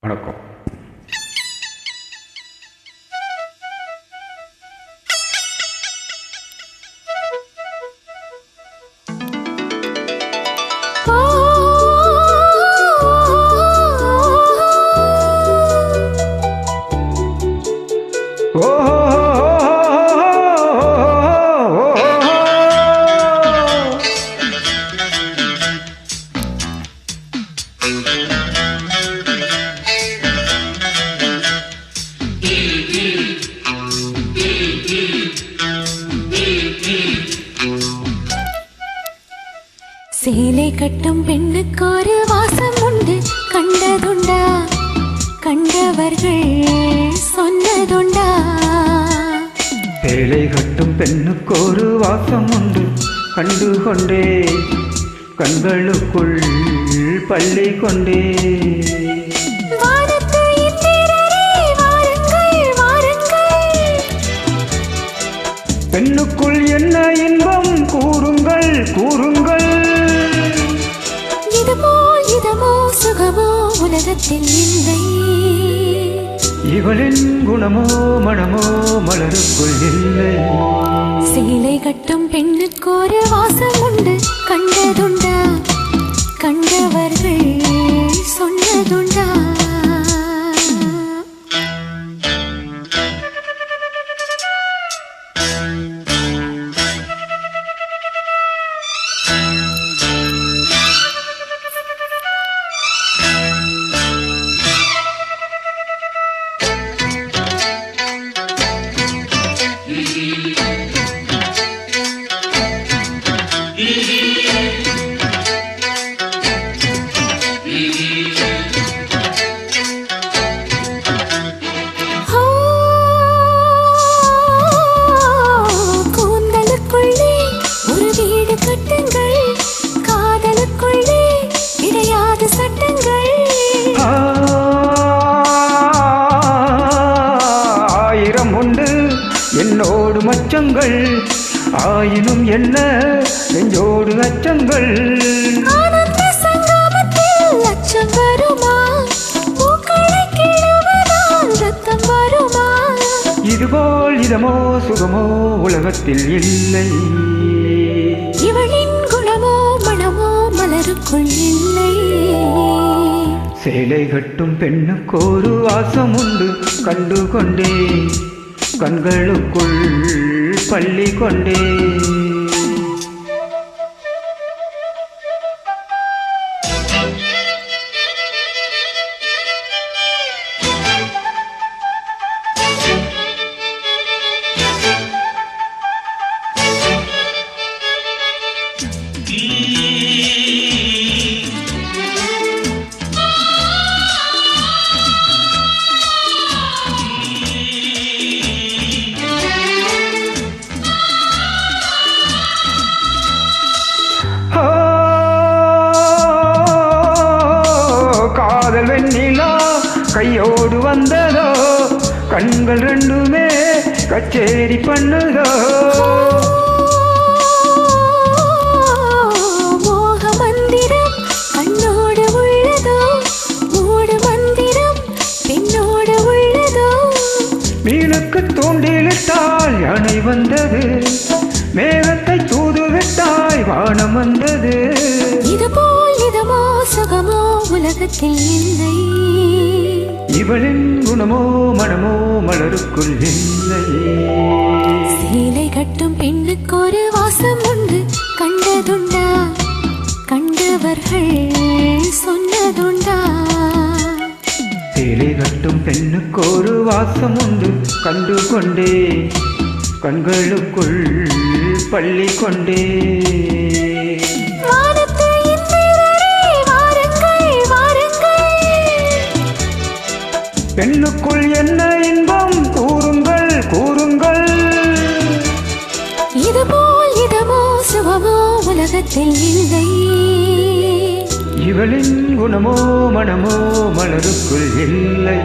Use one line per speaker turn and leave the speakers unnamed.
வணக்கம்.
சேலை கட்டும் பெண்ணுக்கு ஒரு வாசம் உண்டு, கண்டதுண்டா? கண்டவர்கள் சொன்னதுண்டா?
சேலை கட்டும் பெண்ணுக்கு ஒரு வாசம் உண்டு, கண்டு கொண்டே கண்களுக்குள் பள்ளி கொண்டே. பெண்ணுக்குள் என்ன இன்பம் கூறுங்கள் கூறுங்கள்.
இதமோ சுகமோ உலகத்தில் இல்லை.
இவளின் குணமோ மனமோ மலருக்குள் இல்லை.
சேலை கட்டும் பெண்ணுக்கு ஒரு வாசம் உண்டு, கண்டதுண்டா? கண்டவர்கள் சொன்னதுண்டா?
என்னோடு மச்சங்கள் ஆயினும் என்ன நெஞ்சோடு அச்சங்கள்.
அச்சம் வருமா? ரத்தம் வருமா?
இதுபோல் இதமோ சுகமோ உலகத்தில் இல்லை.
இவளின் குணமோ மனமோ மலருக்குள் இல்லை.
சேலை கட்டும் பெண்ணுக்கு ஒரு வாசம் உண்டு, கண்டு கொண்டே கண்களுக்குள் பள்ளி கொண்டே. காதல் வெண்ணிலா கையோடு வந்ததோ, கண்கள் ரெண்டுமே கச்சேரி பண்ணுதோ.
மோக மந்திரம் கண்ணோடு உள்ளதோ, மூடு மந்திரம் பெண்ணோடு உள்ளதோ.
மீனுக்கு தூண்டிலிட்டால் யானை வந்தது, மேகத்தை தூதுவிட்டாய் வானம் வந்தது.
இதமோ சுகமோ உலகத்தில் இல்லை.
இவளின் குணமோ மனமோ மலருக்குள் இல்லை.
சேலை கட்டும் பெண்ணுக்கு ஒரு வாசம் உண்டு, கண்டதுண்டா? கண்டவர்கள் சொன்னதுண்டா?
சேலை கட்டும் பெண்ணுக்கு ஒரு வாசம் உண்டு, கண்டு கொண்டே கண்களுக்குள் பள்ளி கொண்டே. பெண்ணுக்குள் என்ன இன்பம் கூறுங்கள் கூறுங்கள்.
இதமோ சுகமோ உலகத்தில் இல்லை.
இவளின் குணமோ மனமோ மலருக்குள் இல்லை.